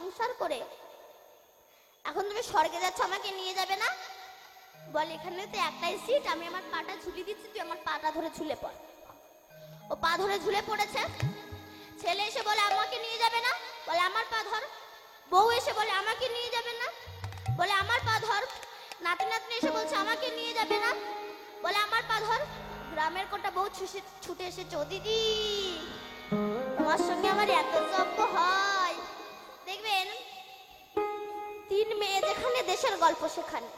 সংসার করে এখন তুমি স্বর্গে যাচ্ছ, আমাকে নিয়ে যাবে না? বলে এখানে তো একটাই সিট, আমি আমার পাটা ঝুলি দিচ্ছি, তুই আমার পাটা ধরে ঝুলে পড়। ও পা ধরে ঝুলে পড়েছে। ছেলে এসে বলে আমাকে নিয়ে যাবে না? বলে আমার পা ধর। বউ এসে বলে আমাকে নিয়ে যাবে না? বলে আমার পা ধর। নাতি নাতনি এসে বলছে আমাকে নিয়ে যাবে না? বলে আমার পা ধর। গ্রামের কোটা বউ ছুটে এসেছে, ও দিদি তোমার সঙ্গে আমার এত গল্প হয়। দেখবেন 3 মেয়ে যেখানে দেশের গল্প সেখানে,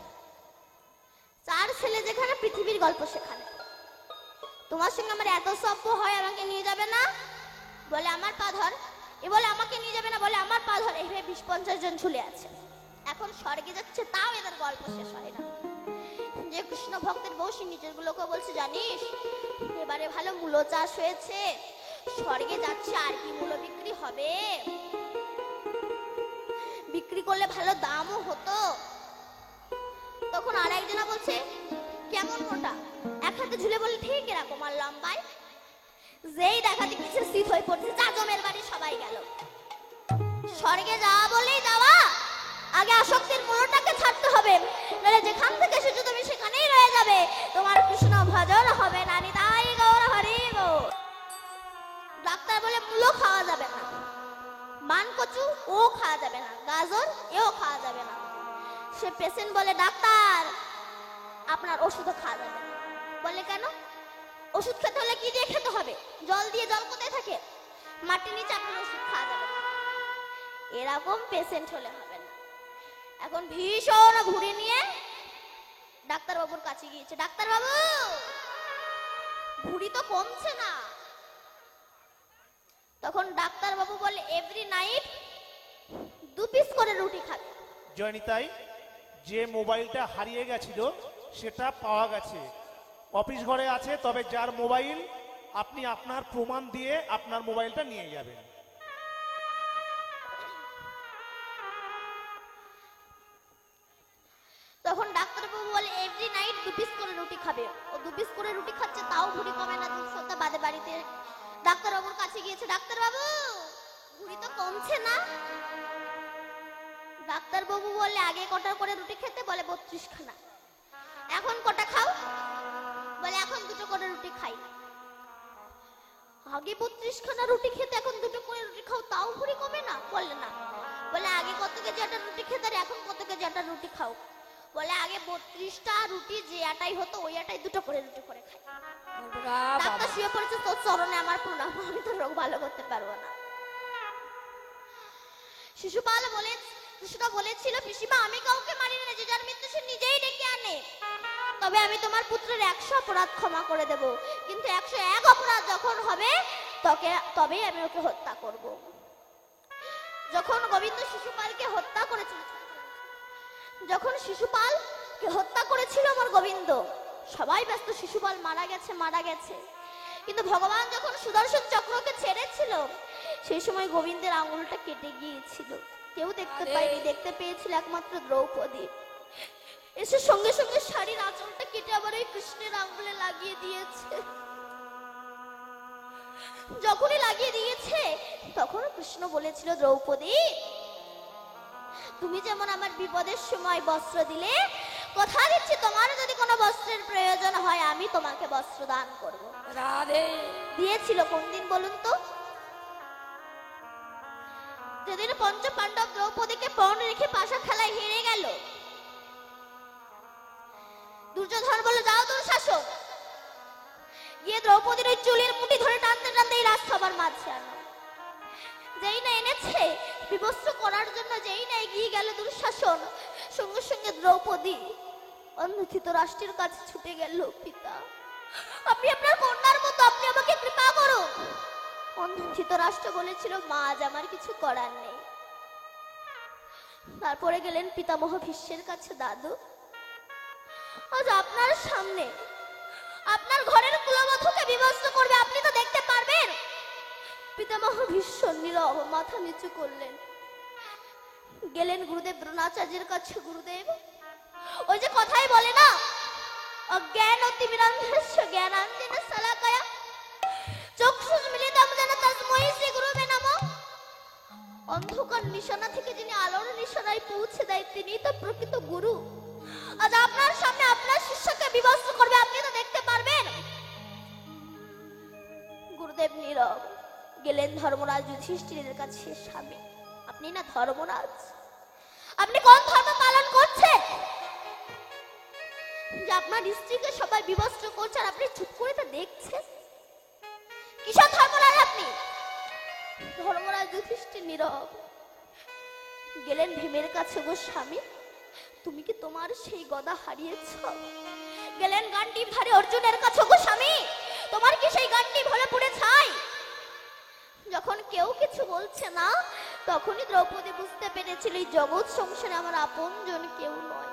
4 ছেলে যেখানে পৃথিবীর গল্প সেখানে। তোমার সঙ্গে আমার এত সভ্য হয়, আমাকে নিয়ে যাবে না? বলে আমার পা ধর। এ বলে আমাকে নিয়ে যাবে না? বলে আমার পা ধর। এইভাবে 20-50 জন ঝুলে আছে। এখন স্বর্গে যাচ্ছে, তাও এদের গল্প শেষ হয় না। যে কৃষ্ণ ভক্তের বউ সে নিজের গুলোকে বলছে, জানিস এবারে ভালো মূলো চাষ হয়েছে, স্বর্গে যাচ্ছে, আর কি মূলো বিক্রি হবে, বিক্রি করলে ভালো দামও হতো। তখন আর একজনা বলছে কেমন মোটা? এক হাতে ঝুলে বলে ঠিক এরকম, আর লম্বায়? যেই দেখাতে কিছু শীত হয়ে পড়ছে, যা জমের বাড়ি সবাই গেল। স্বর্গে যাওয়া বলেই যাওয়া, আগে আসক্তির মূলটাকে ছাড়তে হবে, নাহলে যেখান থেকে এসেছো তুমি সেখানেই রয়ে যাবে, তোমার কৃষ্ণ ভজন হবে না। নিতাই গৌর হরি গৌর। ডাক্তার বলে মূলো খাওয়া যাবে না, মান কচু ও খাওয়া যাবে না, গাজর এও খাওয়া যাবে না। সে পেশেন্ট বলে ডাক্তার আপনার ওষুধও খাওয়া যাবে না। বলে কেন? ওষুধ খেতে হলে কি দিয়ে খেতে হবে? জল দিয়ে। জল কোথায় থাকে? মাটির নিচে। আপনার ওষুধ খাওয়া যাবে না। এরকম পেশেন্ট হলে হবে না। এখন ভীষণ ঘুরে নিয়ে ডাক্তার বাবুর কাছে গিয়েছে, ডাক্তার বাবু ঘুড়ি তো কমছে না। তখন ডাক্তার বাবু বলে এভরি নাইট 2 পিস করে রুটি খাবে। জয়নিতাই, যে মোবাইলটা হারিয়ে গেছিল সেটা পাওয়া গেছে, অফিস ঘরে আছে। তবে যার মোবাইল, আপনি আপনার প্রমাণ দিয়ে আপনার মোবাইলটা নিয়ে যাবেন। তখন ডাক্তারবাবু বলে এভরি নাইট 2 পিস করে রুটি খাবে। ও 2 পিস করে রুটি খাচ্ছে, তাও ভুঁড়ি কমে না। 2 সপ্তাহ বাদে বাড়িতে ডাক্তারবাবুর কাছে গিয়েছে, ডাক্তারবাবু ভুঁড়ি তো কমছে না। ডাক্তারবাবু বলে আগে কটা করে রুটি খেতে? বলে 32 খানা। এখন কটা খাও? বলে এখন 2টো করে রুটি খাই। আগে 32 খানা রুটি খেতে, এখন 2টো করে রুটি খাও, তাও ভুঁড়ি কমে না? বলে না। বলে আগে কত কেজি একটা রুটি খেতে, আর এখন কত কেজি একটা রুটি খাও? বলে আগে 32টা রুটি যে আটাই হতো ওই আটাই 2টো করে রুটি করে খাই। ডাক্তার শুয়ে পড়েছে, তোর চরণে আমার প্রণাম, আমি তো রোগ ভালো করতে পারবো না। শিশুটা বলেছিল পিসিমা আমি কাউকে মারি না, যে যার মৃত্যু সে নিজেই ডেকে আনে। তবে আমি তোমার পুত্রের 100 অপরাধ ক্ষমা করে দেব, কিন্তু 101 অপরাধ যখন হবে তবেই আমি ওকে হত্যা করব। যখন গোবিন্দ শিশুপালকে হত্যা করেছিল, যখন শিশুপালকে হত্যা করেছিল আমার গোবিন্দ, সবাই ব্যস্ত শিশুপাল মারা গেছে মারা গেছে। কিন্তু ভগবান যখন সুদর্শন চক্রকে ছেড়েছিল, সেই সময় গোবিন্দের আঙুলটা কেটে গিয়েছিল। কেউ দেখতে পায়নি, দেখতে পেয়েছিল একমাত্র দ্রৌপদী। এসে সঙ্গে সঙ্গে শাড়ির আঁচলটা কেটে আবার ওই কৃষ্ণের আঙুলে লাগিয়ে দিয়েছে। যখনই লাগিয়ে দিয়েছে তখন কৃষ্ণ বলেছিল, দ্রৌপদী তুমি যেমন আমার বিপদের সময় বস্ত্র দিলে, কথা দিচ্ছি তোমার যদি কোনো বস্ত্রের প্রয়োজন হয় আমি তোমাকে বস্ত্র দান করব। রাধে। দিয়েছিল কোন দিন বলুন তো? যেদিন পঞ্চ পাণ্ডব দ্রৌপদীকে পণ রেখে পাশা খেলায় হেরে গেল। দুর্যোধন বলে যাও দুঃশাসন, গিয়ে দ্রৌপদীর ওই চুলের মুঠি ধরে টানতে টানতে এই রাজসভার মাঝে আনো। যেই না এনেছে বিবস্ত্র করার জন্য, যেই না এগিয়ে গেল দুঃশাসন, সঙ্গে সঙ্গে দ্রৌপদী অন্ধ রাষ্ট্রের কাছে ছুটে গেল, পিতা আপনি আপনার কন্যার মতো, আপনি আমাকে কৃপা করুন। অন্ধ রাষ্ট্র বলেছিল, মা আজ আমার কিছু করার নেই। তারপরে গেলেন পিতামহ ভীষ্মের কাছে, দাদু আজ আপনার সামনে আপনার ঘরের কুলবধূকে বিবস্ত্র করবে, আপনি তো দেখতে পারবেন। পিতামহ ভীষ্ম নীরব মাথা নিচু করলেন। গেলেন গুরুদেব দ্রোণাচার্যের কাছে, গুরুদেব ওই যে কথাই বলে না, অজ্ঞান অতিমিরান্ধস্য জ্ঞানাঞ্জেন শলাকায়া চক্ষুষ মিলিতম যেন তস্मै শ্রী গুরুবে নমঃ। অন্ধকার নিশানা থেকে যিনি আলোর নিশানায় পৌঁছে দেয় তিনি তো প্রকৃত গুরু। আজ আপনার সামনে আপনার শিষ্যকে বিবস্ত্র করবে, আপনি তো দেখতে পারবেন। গুরুদেব নীরব। গেলেন ধর্মরাজ যুধিষ্ঠিরের কাছে। স্বামী, আপনি না ধর্মরাজ, আপনি কোন ধর্ম পালন করছেন যে আপনার স্ত্রীকে সবাই বিবস্ত্র করছে আর আপনি চুপ করে তা দেখছেন? কিসব ধর্মরাজ আপনি? ধর্মরাজ যুধিষ্ঠির নীরব। গেলেন ভীমের কাছে। গো স্বামী, তুমি কি তোমার সেই গদা হারিয়েছ? গেলেন গান্ডীবধারী অর্জুনের কাছে। গো স্বামী, তোমার কি সেই গান্ডীব হলে পুড়ে ছাই? যখন কেউ কিছু বলছে না তখনই দ্রৌপদী বুঝতে পেরেছিল এই জগৎ সংসারে আমার আপনজন কেউ নয়।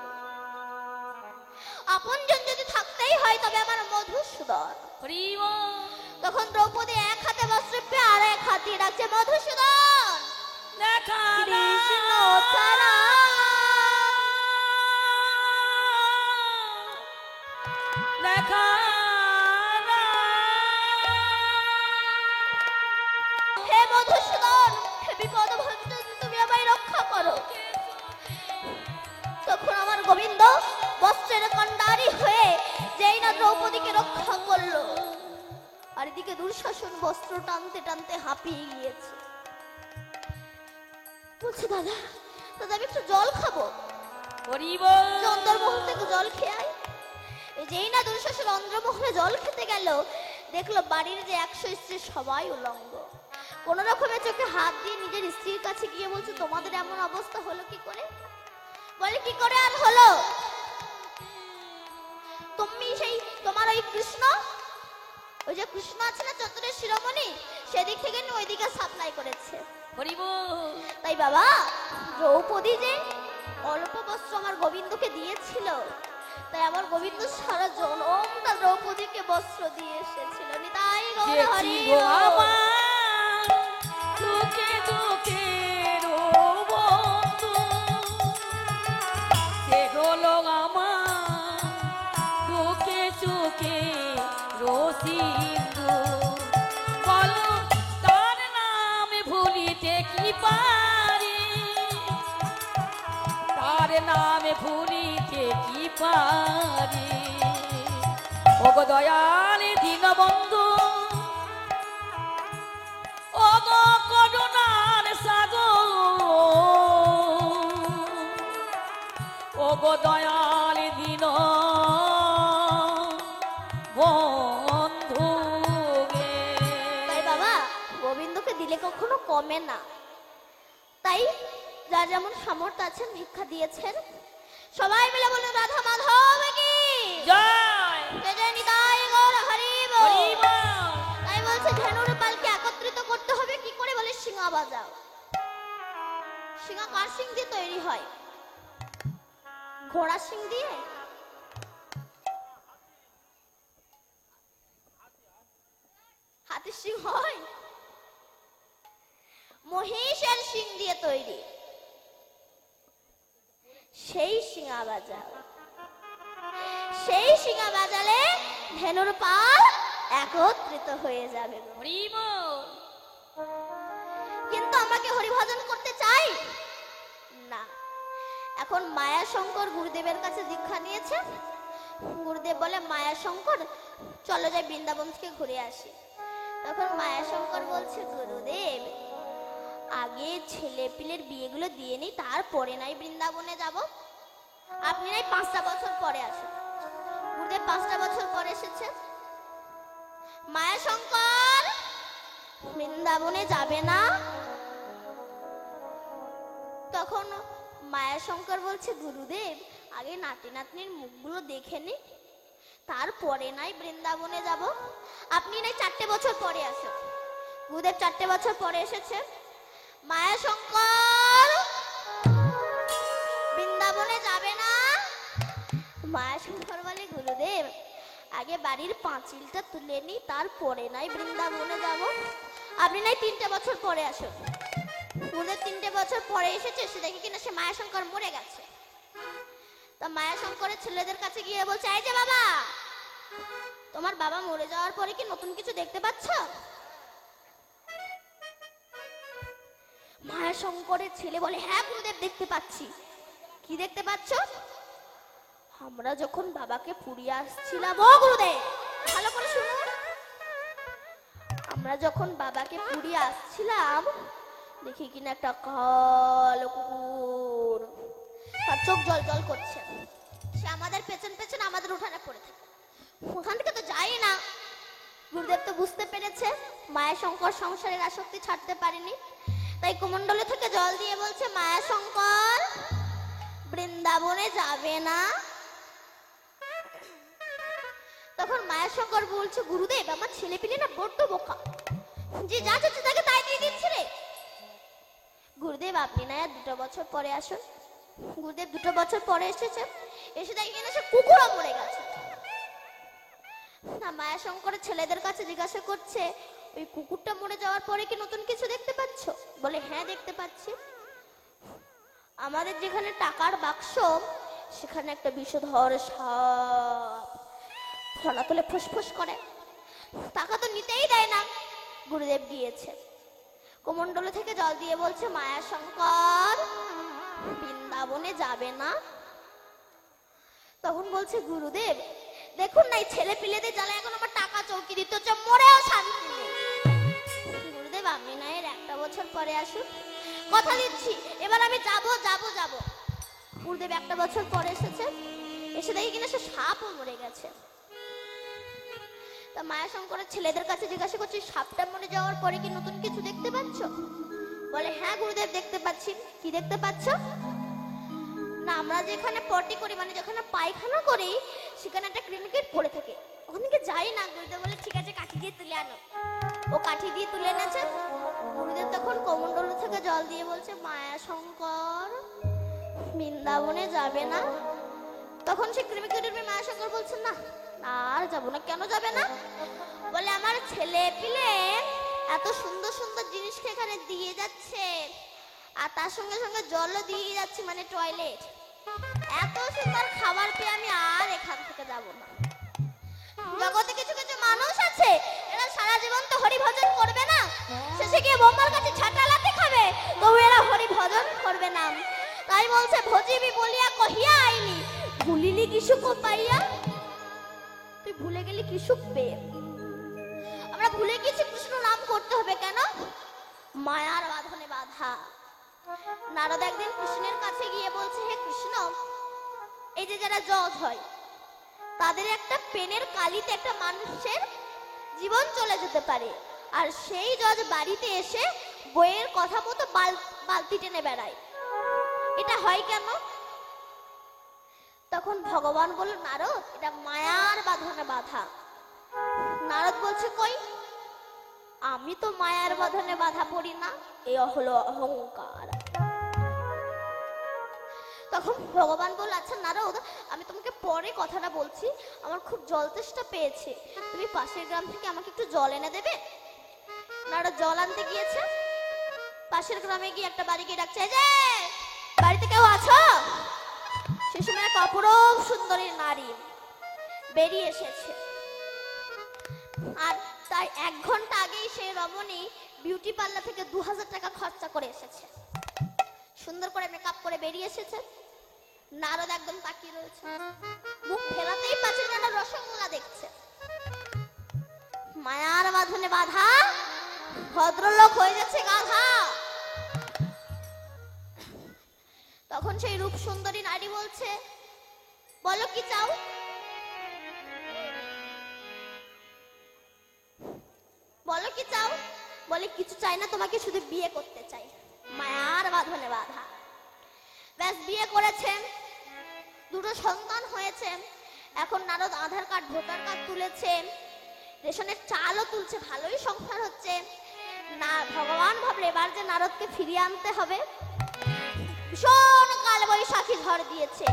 আপনজন যদি থাকতেই হয় তবে আমার মধুসূদন। তখন দ্রৌপদী এক হাতে বস্ত্র পেয়ে আর এক হাতে ডাকছে, মধুসূদন কৃষ্ণ ছাড়া হে মধুসূদন, হে বিপদভঞ্জন, তুমি আমায় রক্ষা করো। তখন আমার গোবিন্দ বস্ত্রের কন্ডারি হয়ে যেই না দ্রৌপদীকে রক্ষা করলো, আর এদিকে দুঃশাসন বস্ত্র টানতে টানতে হাঁপিয়ে গিয়েছে। বলছে, দাদা দাদা আমি একটু জল খাবো। অন্দরমহল থেকে জল খেয়ে আয়। যেই না দুঃশাসন অন্দরমহলে জল খেতে গেল, দেখলো বাড়ির যে 100 স্ত্রী সবাই উলঙ্গ। কোন রকমের চোখে হাত দিয়ে নিজের স্ত্রীর কাছে গিয়ে বলছে, তোমাদের এমন অবস্থা হলো কি করে? বলে, কি করে আর হলো? তুমি সেই তোমার ওই কৃষ্ণ, ওই যে কৃষ্ণ আছে না চতুরের শিরোমণি, সেদিক থেকে ওইদিকে সাপ্লাই করেছে। তাই বাবা, দ্রৌপদী যে অল্প বস্ত্র আমার গোবিন্দকে দিয়েছিল, তাই আমার গোবিন্দ সারা জনমটা দ্রৌপদীকে বস্ত্র দিয়ে এসেছিল। নিতাই গৌর হরি নামে ভুলিতে কি পারি। ওগো দয়ালে দীনবন্ধু, ওগো করুণার সাগর, ওগো দয়ালে দীন বন্ধু গে। তাই বাবা, গোবিন্দকে দিলে কখনো কমে না। তাই যার যেমন সামর্থ্য আছেন ভিক্ষা দিয়েছেন। সবাই মিলে বলুন, রাধা মাধব কি জয়। জয় নিতাই গৌর হরি বল। হরি বল। তাই বলছে ধেনুর পালকে একত্রিত করতে হবে কি করে? বলে, শিঙা বাজাও। শিঙা কার শিং দিয়ে তৈরি হয়? ঘোড়া শিং দিয়ে? হাতির শিং হয়? মহিষের শিং দিয়ে তৈরি। সেই শিঙা বাজাও। সেই শিঙা বাজালে ধেনুর পাল একত্রিত হয়ে যাবে। হরি বল। কিন্তু আমরা কি হরিভজন করতে চাই না? এখন মায়া শঙ্কর গুরুদেবের কাছে দীক্ষা নিয়েছে। গুরুদেব বলে, মায়া শঙ্কর চলো যাই বৃন্দাবন থেকে ঘুরে আসি। তখন মায়া শঙ্কর বলছে, গুরুদেব আগে ছেলে পিলের বিয়েগুলো দিয়ে নি, তারপরে নাই বৃন্দাবনে যাব। আপনি নাই 5টা বছর পরে আসুন। গুরুদেব 5টা বছর পরে এসেছে। মায়া শঙ্কর বৃন্দাবনে যাবে না। তখন মায়া শঙ্কর বলছে, গুরুদেব আগে নাতি নাতনির মুখগুলো দেখে নি, তারপরে নাই বৃন্দাবনে যাব। আপনি নাই 4টে বছর পরে আসুন। গুরুদেব 4টে বছর পরে এসেছে। মায়া শঙ্কর বৃন্দাবনে যাবে না। মায়া শঙ্কর বলে, গুরুদেব আগে বাড়ির পাঁচিলটা তুলে নি, তারপরে নাই বৃন্দাবনে যাব। আপনি নাই 3টে বছর পরে আসুন। গুরুদেব 3টে বছর পরে এসেছে। সে দেখে কিনা সে মায়া শঙ্কর মরে গেছে। তা মায়া শঙ্করের ছেলেদের কাছে গিয়ে বলছে, এই যে বাবা, তোমার বাবা মরে যাওয়ার পরে কি নতুন কিছু দেখতে পাচ্ছ? মায়া শঙ্করের ছেলে বলে, হ্যাঁ গুরুদেব দেখতে পাচ্ছি। কি দেখতে পাচ্ছ? আমরা যখন বাবাকে পুড়িয়ে আসছিলাম, ও গুরুদেব ভালো করে শুনুন, আমরা যখন বাবাকে পুড়িয়ে আসছিলাম দেখি কিনা একটা কালো কুকুর, তার চোখ জল জল করছে, সে আমাদের পেছন পেছন আমাদের উঠানে পড়ে থাকে। ওখান থেকে তো যাই না। গুরুদেব তো বুঝতে পেরেছে মায়া শঙ্কর সংসারের আসক্তি ছাড়তে পারেনি, তাই কুমণ্ডলে থেকে জল দিয়ে বলছে, মায়া শঙ্কর বৃন্দাবনে যাবে না। তখন মায়া শঙ্কর বলছে, গুরুদেব আমার ছেলে পিলে না বড্ড বোকা, যে যা চাচ্ছে তাকে তাই দিয়ে দিচ্ছে রে। গুরুদেব আপনি না 2 বছর পরে আসুন। গুরুদেব 2 বছর পরে এসেছে, এসে দেখি না সে কুকুরও মরে গেছে। না মায়া শঙ্করের ছেলেদের কাছে জিজ্ঞাসা করছে, ওই কুকুরটা মরে যাওয়ার পরে কি নতুন কিছু দেখতে পাচ্ছ? বলে, হ্যাঁ দেখতে পাচ্ছি। আমাদের যেখানে টাকার বাক্স, সেখানে একটা বিষধর সাপ ফলা তুলে ফুসফুস করে, টাকা তো নিতেই দেয় না। গুরুদেব গিয়েছে, কুমণ্ডল থেকে জল দিয়ে বলছে, মায়া শঙ্কর বৃন্দাবনে যাবে না। তখন বলছে, গুরুদেব দেখুন না এই ছেলে পিলেদের জ্বালা এখন আমার টাকা চৌকি দিতে হচ্ছে, মরেও শান্তি নেই। গুরুদেব আপনি না 1 বছর পরে আসুন, কথা দিচ্ছি এবার আমি যাবো যাবো যাবো। গুরুদেব 1 বছর পরে এসেছে, এসে দেখি কিনা সে সাপও মরে গেছে। তা মায়া শঙ্করের ছেলেদের কাছে জিজ্ঞাসা করছি, সাপটা মরে যাওয়ার পরে কি নতুন কিছু দেখতে পাচ্ছ? বলে, হ্যাঁ গুরুদেব দেখতে পাচ্ছি। কি দেখতে পাচ্ছ? না আমরা যেখানে পটি করি, মানে যেখানে পায়খানা করি, সেখানে একটা ক্রিমিকেট পড়ে থাকে, ওখানে যাই না। গুরুদেব বলে, ঠিক আছে কাঠি দিয়ে তুলে আনো। ও কাঠি দিয়ে তুলে এনেছে। গুরুদেব তখন কমণ্ডল থেকে জল দিয়ে বলছে, মায়া শঙ্কর বৃন্দাবনে যাবে না। তখন সে ক্রিমিকেটের মেয়ে মায়া শঙ্কর বলছে, না আর যাবো না। কেন যাবে না? বলে, আমার ছেলে পিলে এত সুন্দর সুন্দর জিনিস এখানে দিয়ে যাচ্ছে, আর তার সঙ্গে সঙ্গে জলও দিয়ে যাচ্ছে, মানে টয়লেট, এত সুন্দর খাবার পেয়ে আমি আর এখান থেকে যাব না। জগতে কিছু কিছু মানুষ আছে, এরা সারা জীবন তো হরি ভজন করবে না, শেষে গিয়ে বোম্বার কাছে ছাটালাতে খাবে, তবু এরা হরি ভজন করবে না। তাই বলছে, ভজিবি বলিয়া কহিয়া আইলি, ভুলিলি কিসুক পাইয়া। তুই ভুলে গেলি কিসুক পেয়ে। আমরা ভুলে গেছি কৃষ্ণ নাম করতে হবে কেন? মায়ার বাঁধনে বাধা। নারদ একদিন কৃষ্ণের কাছে গিয়ে বলছে, হে কৃষ্ণ, এই যে যারা জজ হয়, তাদের একটা পেনের কালিতে একটা মানুষের জীবন চলে যেতে পারে, আর সেই জজ বাড়িতে এসে বইয়ের কথা মতো বালতি টেনে বেড়ায়, এটা হয় কেন? তখন ভগবান বলল, নারদ এটা মায়ার বাঁধনে বাধা। নারদ বলছে, কই আমি তো মায়ার বাঁধনে বাধা পড়ি না, এই হলো অহংকার। তখন ভগবান বলল, আচ্ছা নারদ আমি তোমাকে পরে কথাটা বলছি, আমার খুব জল তেষ্টা পেয়েছে, তুমি পাশের গ্রাম থেকে আমাকে একটু জল এনে দেবে? নারদ জল আনতে গিয়েছে, পাশের গ্রামে গিয়ে একটা বাড়ি গিয়ে ডাকছে, যে বাড়িতে কেউ আছো? সে সময় এক অপরূপ সুন্দরী নারী বেরিয়ে এসেছে, আর তাই 1 ঘন্টা আগেই সেই রমণী বিউটি পার্লার থেকে 2000 টাকা খরচা করে এসেছে, সুন্দর করে মেকআপ করে বেরিয়ে এসেছে। নারদ একদম তাকিয়ে রয়েছে, মুখ ফেরাতেই পারছে না, রসগোল্লা দেখছে। মায়ার বাঁধনে বাধা, ভদ্রলোক হয়ে যাচ্ছে গাধা। তখন সেই রূপ সুন্দরী নারী বলছে, বলো কি চাও? বলো কি চাও? বলে, কিছু চাই না, তোমাকে শুধু বিয়ে করতে চাই। মায়ার বাঁধনে বাধা। ব্যাস বিয়ে করেছেন, 2 সন্তান হয়েছে। এখন নারদ আধার কার্ড ভোটার কার্ড তুলেছে, রেশনের চালও তুলছে, ভালোই সংসার হচ্ছে না। ভগবান ভাবলে এবার যে নারদকে ফিরিয়ে আনতে হবে। ভীষণ কালবৈশাখী ঝড় দিয়েছে,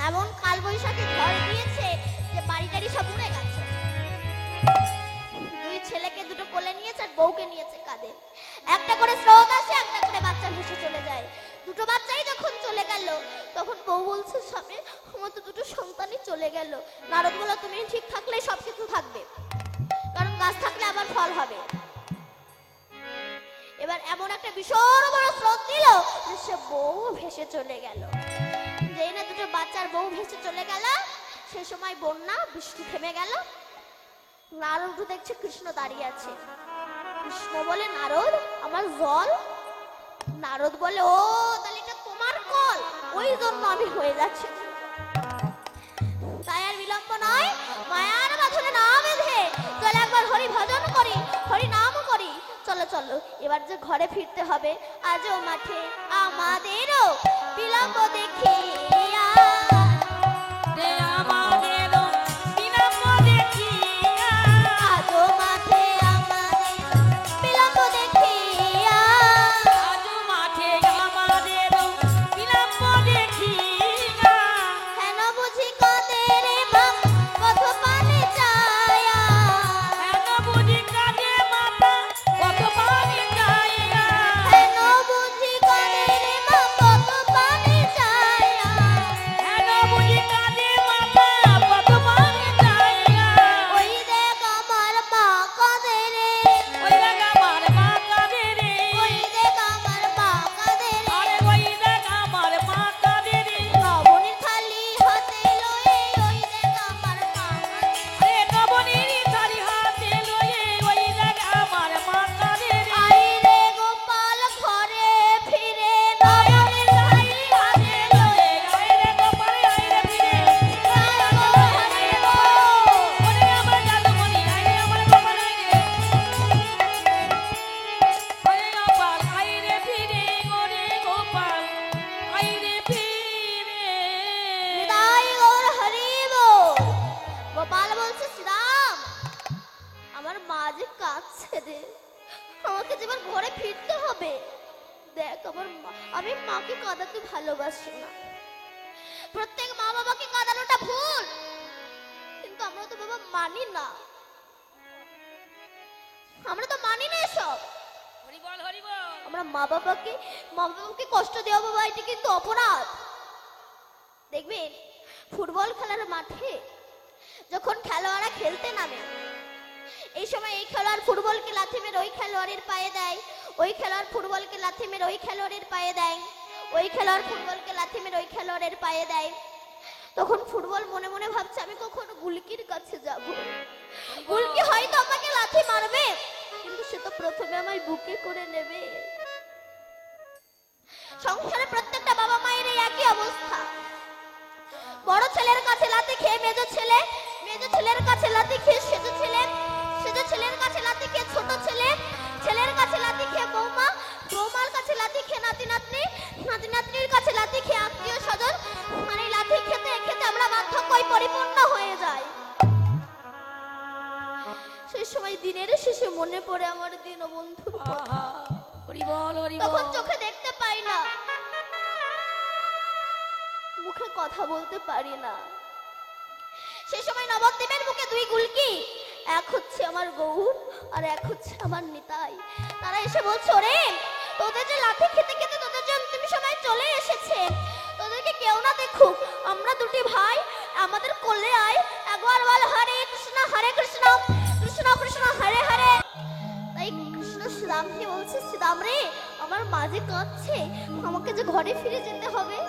এমন কালবৈশাখী ঝড় দিয়েছে যে বাড়ি টাড়ি সব উড়ে গেছে। 2 ছেলেকে 2 কোলে নিয়েছে, আর বউকে নিয়েছে কাঁধে। একটা করে স্রোত আসে, একটা করে বাচ্চা ভেসে চলে যায়। 2 বাচ্চাই যখন চলে গেল, তখন বউ বলছে, স্বামী আমার তো 2 সন্তানই চলে গেল। নারদ বলল, তুমি ঠিক থাকলে সবকিছু থাকবে, কারণ গাছ থাকলে আবার ফল হবে। এবার এমন একটা ভীষণ বড় স্রোত দিল যে সে বউ ভেসে চলে গেল। যেই না দুটো বাচ্চার বউ ভেসে চলে গেল, সে সময় বন্যা বৃষ্টি থেমে গেল। নারদ দেখছে কৃষ্ণ দাঁড়িয়ে আছে। কৃষ্ণ বলে, নারদ আমার জল। নারদ বলে, ও তাহলে এটা তোমার কল, ওই জন্য আমি হয়ে যাচ্ছি। তাই আর বিলম্ব নয়, মায়ার বাঁধনে না বেঁধে চলে একবার হরি ভজন করি, হরি নাম করি। চলো চলো এবার যে ঘরে ফিরতে হবে, আজও মাঠে আমাদেরও বিলম্ব দেখিয়া। রে আমাদেরও বিলম্ব দেখিয়া, আজও মাঠে আমাদেরও বিলম্ব দেখিয়া। আজ মাঠে আমাদেরও বিলম্ব দেখিয়া। হেন বুঝি কাদের বাপ কত পানে চায়া। এত বুঝি কাজে মাথা কত পানি যাইয়া। হেন বুঝি কাদের বাপ কত পানে চায়া। এত বুঝি কাজে মাথা কত পানি যাইয়া। ওই দেখ আমার মা কাঁদে রে, ওই দেখ আমার মা কাঁদে রে। ওই দেখ আমার মা কাঁদে রে। আরে ওই দেখ আমার মা কাঁদে রে। নবনীর থালি হাতে লয়ে ওই দেখ আমার মা কাঁদে। আরে নবনীর থালি হাতে লয়ে ওই দেখ আমার মা কাঁদে রে। আই রে গোপাল ঘরে ফিরে নবনীর থালি হাতে লয়ে। আয় রে গোপাল আয় রে ফিরে। আয় গো হরে গো। ওরে আমার জাদুমণি আয় রে আমার গোপাল আয় রে। ওরে গোপাল আয় রে ফিরে, ওরে গোপাল আয় রে ফিরে। নিতাই গৌর হরি বল। গোপাল বলছে, শ্রীরাম আমার মা যে কাঁদছে রে, আমাকে যেবার ঘরে ফিরতে হবে। দেখ আমার মা, আমি মাকে কাঁদাতে ভালোবাসি না। প্রত্যেক মা বাবাকে কাঁদানোটা ভুল, কিন্তু আমরা তো বাবা মানি না। আমরা তো মানি না এসব। হরি বল হরি বল। আমরা মা বাবাকে কষ্ট দেওয়া বাবা, এটা কিন্তু অপরাধ। দেখবেন ফুটবল খেলার মাঠে যখন খেলোয়াড়রা খেলতে নামে, এই সময় এই খেলোয়াড় ফুটবলকে লাথি মেরে ওই খেলোয়াড়ের পায়ে দেয়, ওই খেলোয়াড় ফুটবলকে লাথি মেরে ওই খেলোয়াড়ের পায়ে দেয়, ওই খেলোয়াড় ফুটবলকে লাথি মেরে ওই খেলোয়াড়ের পায়ে দেয়। তখন ফুটবল মনে মনে ভাবছে, আমি কখনো গুলকির কাছে যাব। গুলকি হয়তো আমাকে লাথি মারবে, কিন্তু সে তো প্রথমে আমায় বুকে করে নেবে। সংসারে প্রত্যেকটা বাবা মায়ের এই একই অবস্থা। বড় ছেলের কাছে লাথি খেয়ে মেজ ছেলে, মেজ ছেলের কাছে লাথি খেয়ে সেজ ছেলে, সেজ ছেলের কাছে লাথি খেয়ে ছোট ছেলে, ছেলের কাছে লাথি খেয়ে বৌমা, বৌমার কাছে লাথি খেয়ে নাতি নাতনি, নাতি নাতনির কাছে লাথি খেয়ে আত্মীয় স্বজন। মানে লাথি খেতে খেতে আমরা বার্ধক্যই পরিপূর্ণ হয়ে যাই। সেই সময় দিনের শেষে মনে পড়ে আমার দীনবন্ধুর কথা। আহা হরি বল হরি তখন বল। চোখে দেখতে পাই না, মুখে কথা বলতে পারি না। সেই সময় নবদ্বীপের মুখে দুই গুলকি, এক হচ্ছে আমার গৌর আর এক হচ্ছে আমার নিতাই। তারা এসে বলছে, ওরে তোদের যে লাথি খেতে খেতে তোদের যে অন্তিম সময় চলে এসেছে, তোদেরকে কেউ না দেখুক, আমরা দুটি ভাই, আমাদের কোলে আয়, একবার বল হরে কৃষ্ণ কৃষ্ণ কৃষ্ণ হরে হরে। তাই কৃষ্ণ শ্রীরামকে বলছে, শ্রীরাম রে আমার মা যে কাঁদছে, আমাকে যে ঘরে ফিরে যেতে হবে।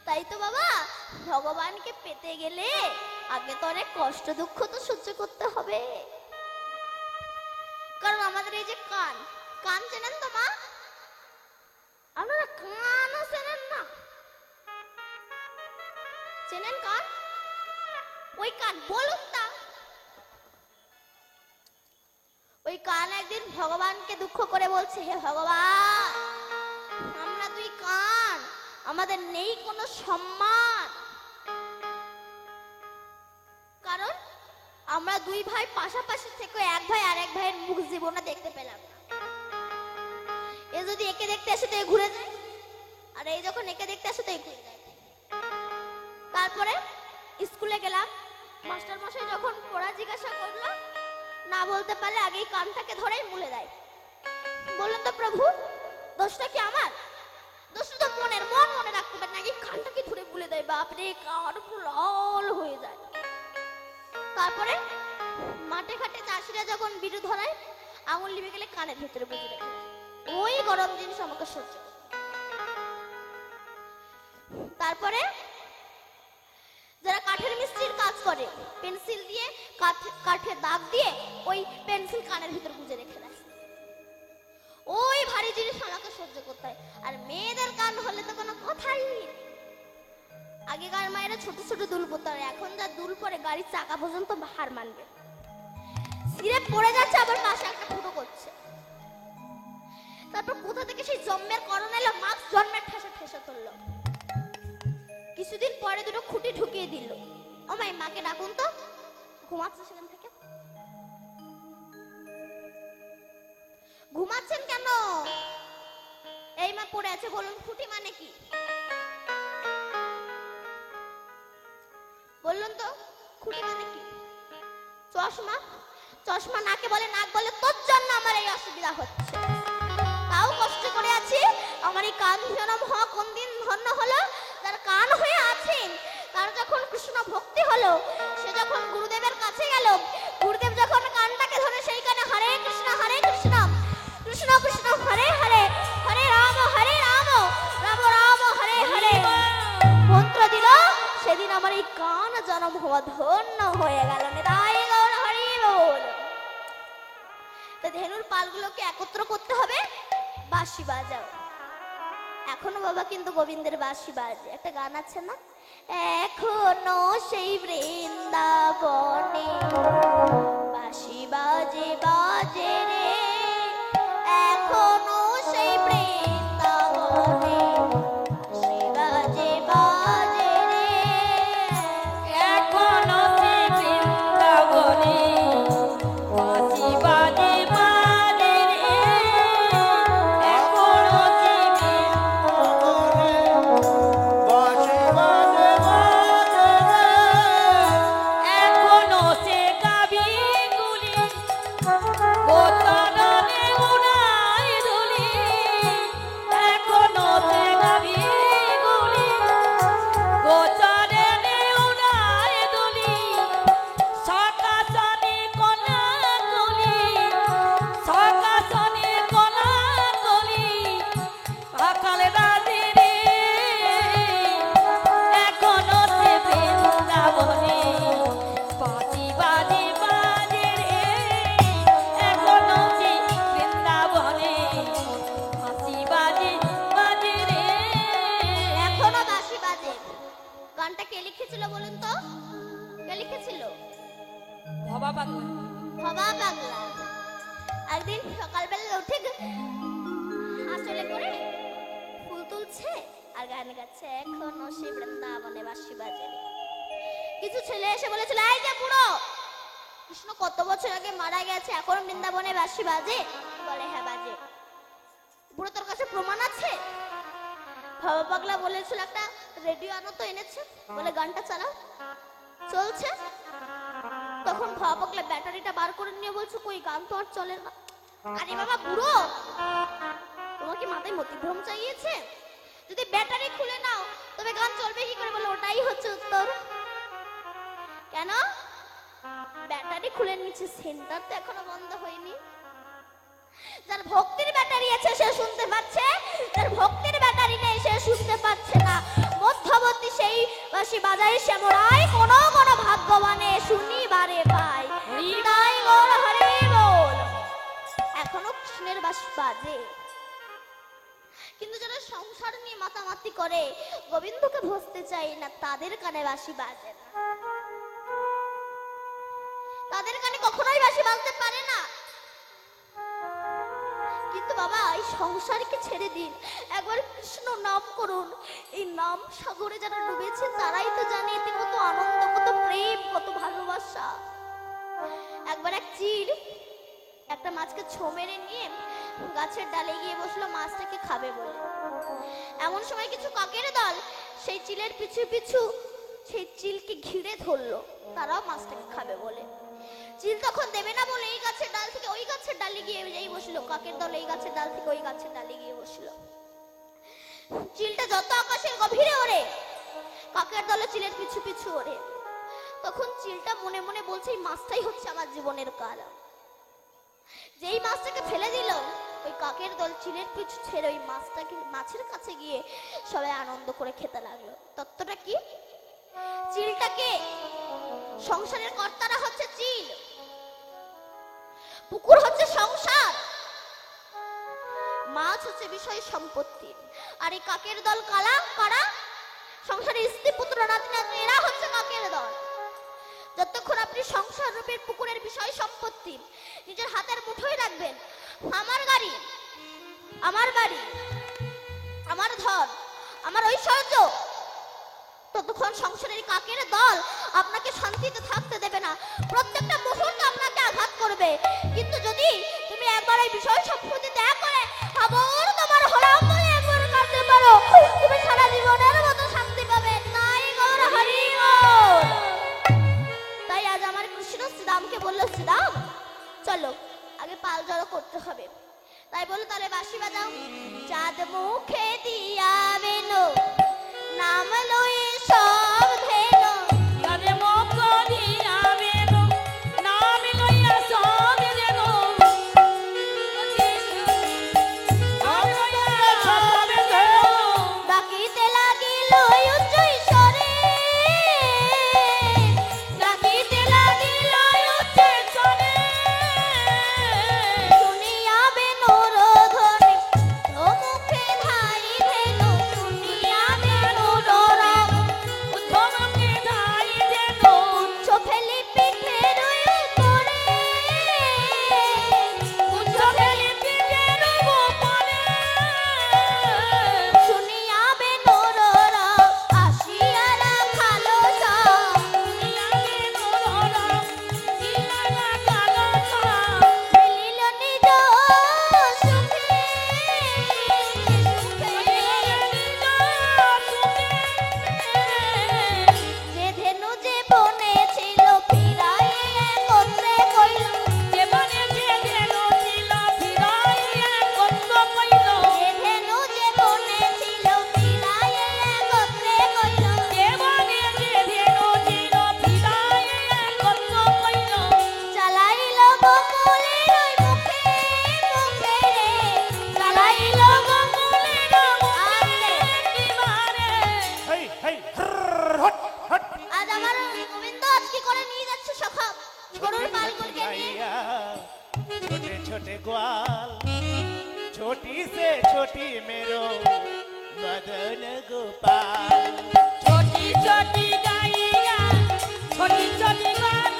তাই তো বাবা, ভগবানকে পেতে গেলে আগে তো অনেক কষ্ট দুঃখ তো সহ্য করতে হবে। কারণ আমাদের এই যে কান, কান চেনেন তো মা? আপনারা কানও চেনেন না? চেনেন কান? ওই কান বলুন না। ওই কান একদিন ভগবানকে দুঃখ করে বলছে, হে ভগবান, আমরা দুই কান, আমাদের নেই কোনো সম্মান। কারণ আমরা দুই ভাই পাশাপাশি থেকে এক ভাই আর এক ভাইয়ের মুখ জীবনে দেখতে পেলাম না। এ যদি একে দেখতে আসে তো এ ঘুরে যায়, আর এই যখন একে দেখতে আসে তো এ ঘুরে যায়। তারপরে স্কুলে গেলাম, মাস্টার মশাই যখন পড়া জিজ্ঞাসা করলো, না বলতে পারলে আগেই কানটাকে ধরেই মুলে দেয়। বললেন তো প্রভু, দোষটা কি আমার? দোষটা তো মনের, মন মনে রাখতে পারে না, আগে কানটাকে ধরে মুলে দেয়। বাপরে, কান পুরো লাল হয়ে যায়। তারপরে মাঠে ঘাটে চাষিরা যখন বিরু ধরায়, আঙুল লিবে গেলে কানের ভিতরে গুঁজে রেখে দেয়। ওই গরম জিনিস আমাকে সহ্য করতে হয়। তারপরে যারা কাঠের মিস্ত্রির কাজ করে পেন্সিল দিয়ে কাঠে দাগ দিয়ে ওই পেন্সিল কানের ভিতর গুঁজে রেখে দেয়। ওই ভারী জিনিস আমাকে সহ্য করতে হয়। আর মেয়েদের কান হলে তো কোনো কথাই নেই। আগেকার মায়েরা ছোট ছোট দুল পরতে হয়, এখন যা দুল পরে গাড়ির চাকা পর্যন্ত হার মানবে। সিরেপ পড়ে যাচ্ছে, আবার পাশে একটা ফুটো করছে। তারপর কোথা থেকে সেই জন্মের করোনা এলো, মাস্ক জন্মের ঠেসে ঠেসে তুললো। কিছুদিন পরে দুটো খুঁটি ঢুকিয়ে দিল। ও মাই, মাকে ডাকুন তো, ঘুমাচ্ছে সেখান থেকে। ঘুমাচ্ছেন কেন? এই মা পড়ে আছে, বলুন খুঁটি মানে কি? বলুন তো খুঁটি মানে কি? চশমা। চশমা নাকে বলে, নাক বলে তোর জন্য আমার এই অসুবিধা হচ্ছে। তাও কষ্ট করে আছি। আমার এই কান জনম হওয়া কোন দিন ধন্য হলো। যার কান হয়ে আছেন, তার যখন কৃষ্ণ ভক্তি হলো, সে যখন গুরুদেবের কাছে গেল, গুরুদেব যখন কানটাকে ধরে সেই কানে হরে কৃষ্ণ কৃষ্ণ কৃষ্ণ হরে হরে, হরে রাম রাম রাম হরে হরে মন্ত্র দিল, সেদিন আমার এই কান জনম হওয়া ধন্য হয়ে গেল। নিতাই গৌর হরি বল। তো ধেনুর পালগুলোকে একত্র করতে হবে, বাঁশি বাজাও। এখনো বাবা কিন্তু গোবিন্দের বাঁশি বাজে। একটা গান আছে না, এখনো সেই বৃন্দাবনে বাঁশি বাজে বাজে রে, এখনো সেই বৃন্দাবনে বাঁশি বাজে বাজে রে, এখনো সে বৃন্দাবনে বাঁশি বাজে বাজে রে, এখনো সে এখনো সে গাভীগুলি গোচরণে উড়ায় ধুলি, এখনো সে গাভীগুলি গোচরণে উড়ায় ধুলি, সকাশনে কলাকলি, সকাশনে কলাকলি, সকাল রাতে রে, এখনো সে বৃন্দাবনে বাঁশি বাজে বাজে রে, এখনো সে বৃন্দাবনে বাঁশি বাজে বাজে রে। এখনো বাঁশি বাজে। গানটা কে লিখেছিল বলুন তো? কে লিখেছিল? ভবা পাগলা। ভবা পাগলা। একদিন সকালবেলা উঠে আঁচলে করে ফুল তুলছে আর গান গাচ্ছে, এখনো সে বৃন্দাবনে বাঁশি বাজে রে। কিছু ছেলে এসে বলেছিল, এই যে বুড়ো, কৃষ্ণ কত বছর আগে মারা গেছে, এখন বৃন্দাবনে বাঁশি বাজে? বলে হ্যাঁ বাজে। বুড়ো, তোর কাছে প্রমাণ আছে? ভবা পাগলা বলেছিল, একটা রেডিও আনো তো, এনেছে। বলে গানটা চালাও। চলছে। তখন ভবা পাগলা ব্যাটারিটা বার করে নিয়ে বলছে, কই গান তো আর চলে না। আরে বাবা বুড়ো, তোমার কি মাথায় মতিভ্রম চাইছে? যদি ব্যাটারি খুলে নাও তবে গান চলবে কি করে? বলে ওটাই হচ্ছে উত্তর। কেন? ব্যাটারি খুলে নিচ্ছে, সেন্টার তো এখনো বন্ধ হয়নি। যার ভক্তির ব্যাটারি আছে সে শুনতে পাচ্ছে, যার ভক্তির ব্যাটারি নেই সে শুনতে পাচ্ছে না। মধ্যবর্তী সেই বাঁশি বাজায় শ্যামরাই, কোন কোন ভাগ্যবানে শুনিবারে পায়। হৃদয় গৌর হরি বল। এখনো কৃষ্ণের বাঁশি বাজে। কিন্তু যারা সংসার নিয়ে মাতামাতি করে, গোবিন্দকে ভজতে চায় না, তাদের কানে বাঁশি বাজে না। তাদের কানে কখনোই বাঁশি বাজতে পারে না। কিন্তু বাবা, এই সংসারকে ছেড়ে দিন, একবার কৃষ্ণ নাম করুন। এই নাম সাগরে যারা ডুবেছে তারাই তো জানে এতে কত আনন্দ, কত প্রেম, কত ভালোবাসা। একবার এক চিল একটা মাছকে ছো মেরে নিয়ে গাছের ডালে গিয়ে বসলো মাছটাকে খাবে বলে। এমন সময় কিছু কাকের দল সেই চিলের পিছু পিছু সেই চিলকে ঘিরে ধরলো, তারাও মাছটাকে খাবে বলে। চিল তখন দেবে না বলে এই গাছের ডাল থেকে ওই গাছের ডালে গিয়ে যেই বসলো, কাকের দল এই গাছের ডাল থেকে ওই গাছের ডালে গিয়ে বসলো। চিলটা যত আকাশের গভীরে ওড়ে, কাকের দলে চিলের পিছু পিছু ওড়ে। তখন চিলটা মনে মনে বলছে, এই মাছটাই হচ্ছে আমার জীবনের কাল। যেই মাছটাকে ফেলে দিল, ওই কাকের দল চিলের পিছু ছেড়ে ওই মাছটাকে মাছের কাছে গিয়ে সবাই আনন্দ করে খেতে লাগলো। তত্ত্বটা কি? চিলটাকে সংসারের কর্তারা হচ্ছে চিল, পুকুর হচ্ছে সংসার, মাছ হচ্ছে বিষয় সম্পত্তি। আর এই কাকের দল কারা কারা? সংসারের স্ত্রী পুত্র নাতি নাতনি, এরা হচ্ছে কাকের দল। যতক্ষণ আপনি সংসার রূপের পুকুরের বিষয় সম্পত্তি নিজের হাতের মুঠোয় রাখবেন, আমার গাড়ি, আমার বাড়ি, আমার ধন, আমার ঐশ্বর্য, ততক্ষণ সংসারের কাকের দল আপনাকে শান্তিতে থাকতে দেবে না, প্রত্যেকটা মুহূর্ত আপনাকে আঘাত করবে। কিন্তু যদি তুমি একবার এই বিষয় সম্পত্তি ত্যাগ করে আবার তোমার হরাম বলে একবার কাটতে পারো, তুমি সারা জীবনের মতো শান্তি পাবে। তাই গৌর হরি গৌর। তাই আজ আমার কৃষ্ণ শ্রীরামকে বললো, শ্রীরাম চলো আগে পাল জড়ো করতে হবে। তাই বললো তাহলে বাঁশি বাজাও। চাঁদ মুখে দিয়া বেলো, নাম লয়ে সব ধেলো। ইয়ারে মুখ দিয়া বেলো, নাম লইয়া সব ধেলো। নাম লইয়া সব ধেলো। ডাকিতে লাগিল উচ্চ ঈশ্বরে, ডাকিতে লাগিল উচ্চ ঈশ্বরে। শুনিয়া বেনুর ধ্বনি ও মুখে ধাই ধেলো, শুনিয়া বেনুর রাগ উদ্ধমকে ধাই ধেলো। উচ্চ ফেলি পিঠের উপরে, উচ্চ ফেলি পিঠের উপরে। শুনিয়া বেনুর রাগ আসিয়া রাখালো সব। শুনিয়া বেনুর রাগ আসিয়া রাখালো সব। মিলিল নিজ সুখে, যে ধেনু যে বনে ছিল ফিরাই একত্রে কইল, যে ধেনু যে বনে ছিল ফিরাই একত্রে কইল। চালাইল গোকুলের ওই মুখে মুখে রে, চালাইল গোকুলের মুখে। হেই হেই হট হট আজ আমার গোবিন্দ আজ কি করে নিয়ে যাচ্ছে সখা গরুর পালগুলোকে নিয়ে। छोटे छोटे ग्वाल, छोटी से छोटी मेरो मदन गोपाल। छोटी छोटी गाइया, छोटी छोटी गाय,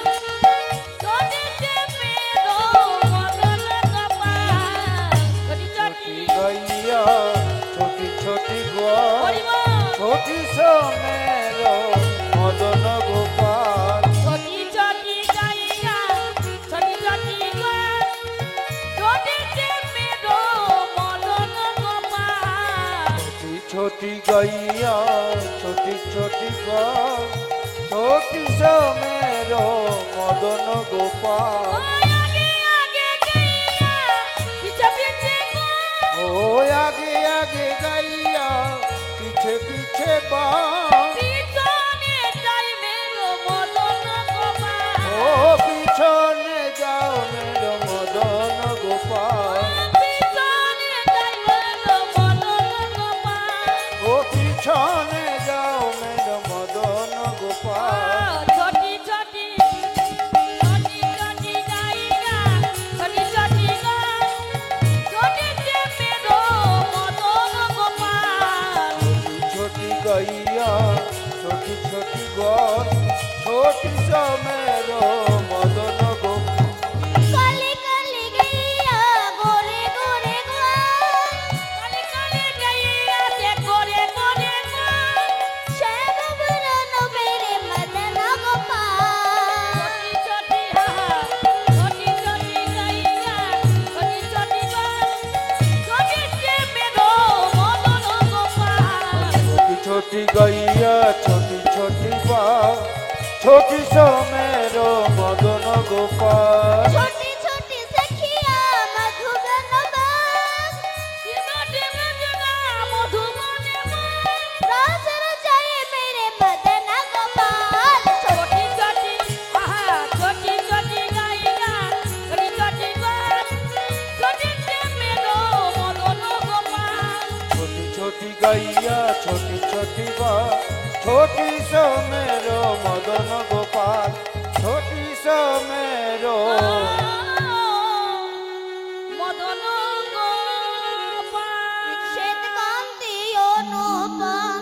छोटी से मेरो मदन गोपाल। छोटी छोटी गैया छोटी छोटी गोल हरिबो। छोटी सो मेरो मदन गोपाल। छोटी छोटी गाइया, छोटी छोटी गाय, छोटी से मेरो मदन गोपाल। छोटी छोटी गैया छोटी छोटी गोल छोटी सो मेरो मदन गोपाल। आगे आगे गैया, पीछे पीछे गाय। ओ आगे आगे गैया पीछे पीछे बाल। পিছনে যাই মেরো মদন গোপাল। ओ পিছনে যাও मेरो मदन गोपाल। পিছনে যাই মেরো মদন গোপাল। ओ পিছনে যাও मेरो मदन गोपाल। ছোটি ছোটি ছোটি ছোটি গাইয়া, ছোটি ছোটি গাই, ছোটি যে মেরো মদন গোপাল। छोटी गैया छोटी छोटी गोल छोटी सा मेरो मदन गोपाल। কালি কালি গিয়া গোরে গোরে গায়, কালি কালি গাইয়া সে করে করে গায়। শ্যাম বরণ মেরে মদন গোপাল। छोटी छोटी हाहा, छोटी छोटी गाइया, छोटी छोटी गाय, छोटी से मेरो मदन गोपाल। छोटी छोटी गैया छोटी छोटी बाल छोटी सा मेरो मदन गोपाल। ছোটি ছোটি সখিয়া মধুবন বাস, তিনটে মেজনা মধুবনে বাস। রাসের যায় মেরে মদন গোপাল। छोटी छोटी हाहा, छोटी छोटी गाइया, छोटी छोटी गाय, गैया छोटी छोटी बात छोटी सो मेरो मदन गोपाल छोटी सो मेरो মদন গোপাল শ্বেতকান্তি অনুপম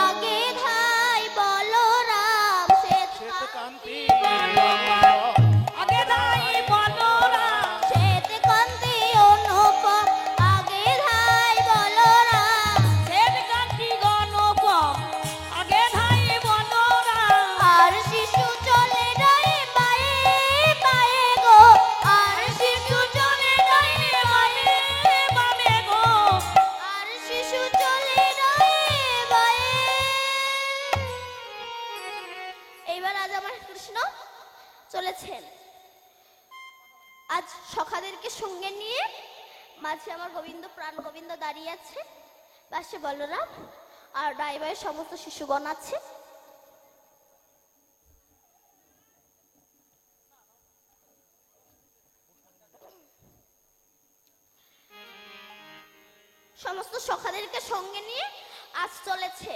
আগে ধাই বলরাম শ্বেতকান্তি আগে দাই বলরাম শ্বেতকান্তি অনুপম আগে ধাই বলরাম শ্বেতকান্তি গণপম আগে ধাই বলরাম আর শিশু চলে যায় বায়ে বায়ে গো আর শিশু চলে যায় বায়ে বামে গো আর শিশু চলে যায় বায়ে। এইবার আজ আমার কৃষ্ণ চলেছেন, আজ সখাদেরকে সঙ্গে নিয়ে মাঝে আমার গোবিন্দ প্রাণ গোবিন্দ দাঁড়িয়ে আছে, পাশে বলরাম আর ড্রাইভারের সমস্ত শিশুগণ আছে। সমস্ত সখাদেরকে সঙ্গে নিয়ে আজ চলেছে।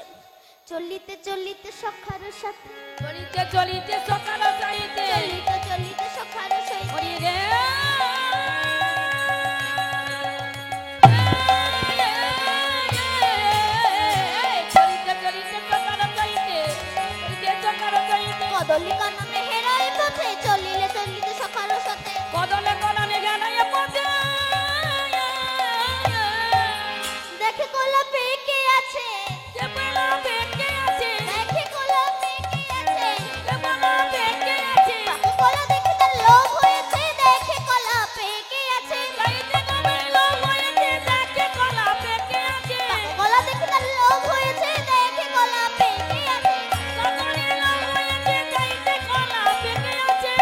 চলিতে চলিতে সখার সাথে চলিতে চলিতে সকাল যাইতে চলিতে চলিতে সখার সহিত ওরে রে চলিতে চলিতে সকাল যাইতে চলিতে সকাল যাইতে কদলিকা নামে হেরাই পথে চলিলে চলিতে সখার সাথে কদলে কদলে জানাই পথে দেখে কলা পেকে আছে যে বেলা বেঁকে আছে দেখে কলা পেকে আছে যে বেলা বেঁকে আছে কলা দেখে তার লোভ হয়েছে দেখে কলা পেকে আছে যাইতে গবে লোভ হয়েছে দেখে কলা বেঁকে আছে কলা দেখে তার লোভ হয়েছে দেখে কলা পেকে আছে সকলে লোভ হয়েছে যাইতে কলা বেঁকে আছে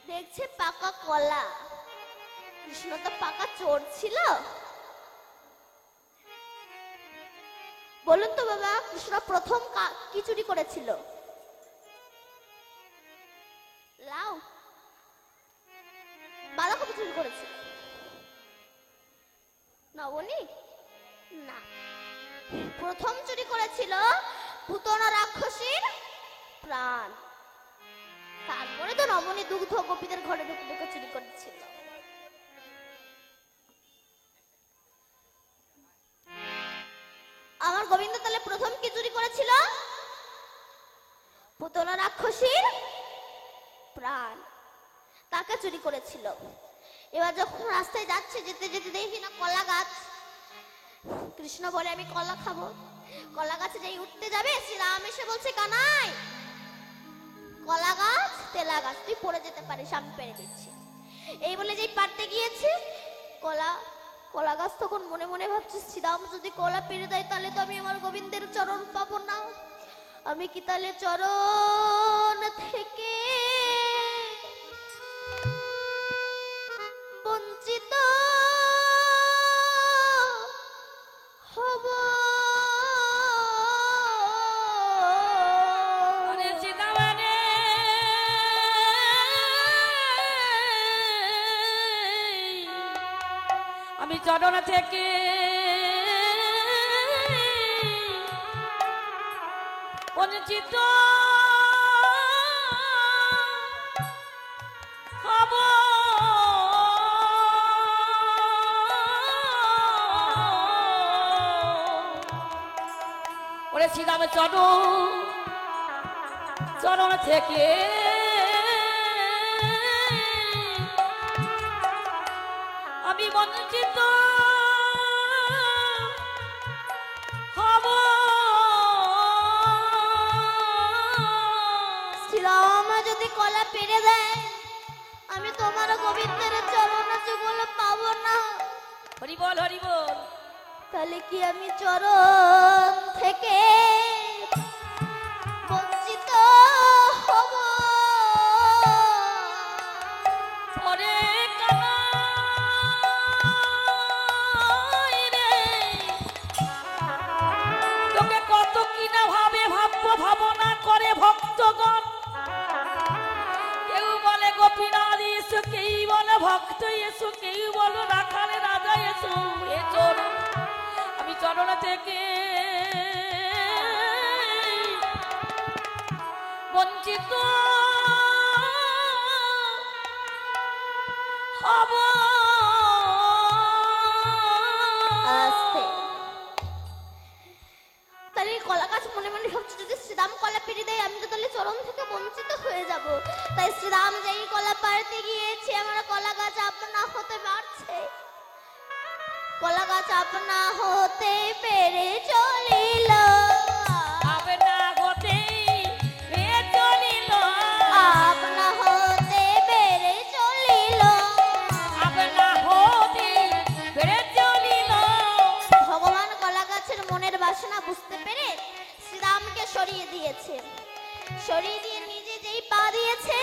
দেখছে পাকা কলা। কৃষ্ণ তো পাকা চোর ছিল। বলুন তো বাবা, কৃষ্ণ প্রথম কি চুরি করেছিল? লাউ, বাঁধাকপি চুরি করেছিল। নবনী না, প্রথম চুরি করেছিল পুতনা রাক্ষসীর প্রাণ। তারপরে তো নবনী দুগ্ধ গোপীদের ঘরে ঢুকে ঢুকে চুরি করেছিল। আমার গোবিন্দ তাহলে প্রথম কি চুরি করেছিল? পুতনা রাক্ষসীর প্রাণ, তাকে চুরি করেছিল। এবার যখন রাস্তায় যাচ্ছে, যেতে যেতে দেখি না কলা গাছ। কৃষ্ণ বলে আমি কলা খাবো। কলা গাছে যেই উঠতে যাবে, শ্রীরাম এসে বলছে কানাই কলা গাছ তেলা গাছ, তুই পড়ে যেতে পারিস, আমি পেরে দিচ্ছি। এই বলে যেই পারতে গিয়েছে, কলা গাছ তখন মনে মনে ভাবছে শ্রীরাম যদি কলা পেরে দেয় তাহলে তো আমি আমার গোবিন্দের চরণ পাবো না। আমি কি তাহলে চরণ থেকে বঞ্চিত হব? আরে সীতামানে আমি চরণ থেকে বঞ্চিত হব। ওরে শ্রীরামের চরণ থেকে আমি বঞ্চিত হব। শ্রীরাম যদি কলা পেরে দেয়, আমি তোমার গোবিন্দের চরণ যুগল পাবো না। হরি বল হরি বল। তাহলে কি আমি চরণ থেকে বঞ্চিত হব? ওরে কানাই রে, তোকে কত কিনা ভাবে ভাবনা করে ভক্তগণ। কেউ বলে গোপীনাথ এসো, কেউ বলে ভক্ত এসো, কেউ বলো রাখালে রাজা এসো। এ চোর আমি চরণ থেকে বঞ্চিত হব। আস্তে তাহলে এই কলা গাছ মনে মনে ভাবছে যদি শ্রীরাম কলা পেরে দেয় আমি তো তাহলে চরণ থেকে বঞ্চিত হয়ে যাব। তাই শ্রীরাম যেই কলা পাড়তে গিয়েছে আমার কলা গাছ আপনা হতে পারছে, কলা গাছ আপনা হতে পেরে চলিল, আপনা হতে পেরে চলিল, আপনা হতে পেরে চলিল, আপনা হতে পেরে চলিল। ভগবান কলা গাছের মনের বাসনা বুঝতে পেরে শ্রীরামকে সরিয়ে দিয়েছে। সরিয়ে দিয়ে নিজে যেই পা দিয়েছে,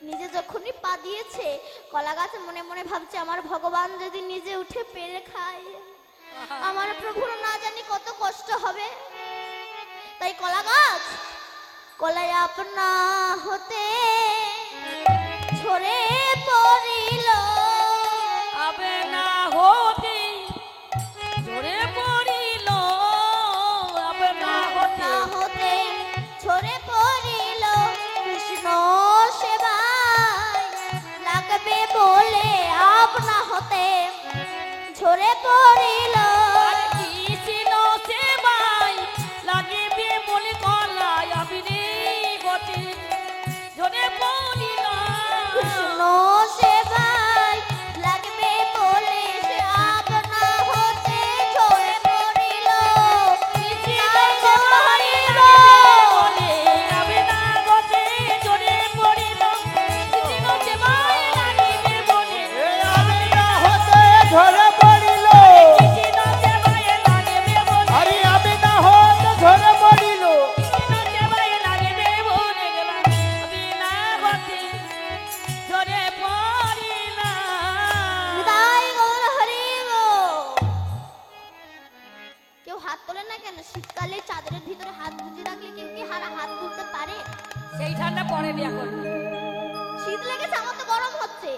নিজে যখনই পা দিয়েছে কলা গাছ মনে মনে ভাবছে আমার ভগবান যদি নিজে উঠে পেরে খায় আমার প্রভুর না জানি কত কষ্ট হবে। তাই কলা গাছ কলায় আপনা হতে ঝরে পড়িল, আপনা হতে ঝরে পড়িল, আপনা হতে আপনা হতে ঝরে পড়িল। কৃষ্ণ সেবায় লাগবে বলে আপনা হতে ঝরে পড়িল। আর কৃষ্ণ সেবায় লাগিবে বলে কলায় আপনি হতে ঝরে পড়িল। কৃষ্ণ সেবায় লাগবে বলে সে আপনা হতে ঝরে পড়িল। কৃষ্ণ তাই সেবায় গৌর লাগিবে বলে আপনা হতে ঝরে পড়িল। কৃষ্ণ সেবায় লাগিবে বলে আপনা হতে ঝরে পড়িল, কৃষ্ণ সেবায় লাগিবে বলে আরে আপনা হতে ঝরে পড়িল। কৃষ্ণ সেবায় লাগিবে বলে আপনা হতে ঝরে পড়িল। তাই গৌর হরি বল। কেউ হাত তোলে না কেন? শীতকালে চাদরের ভিতরে হাত গুজে রাখলে কেউ কি হাত তুলতে পারে? সেই ঠান্ডা পরে বিয়া করবে। শীত লেগেছে, আমার তো গরম হচ্ছে।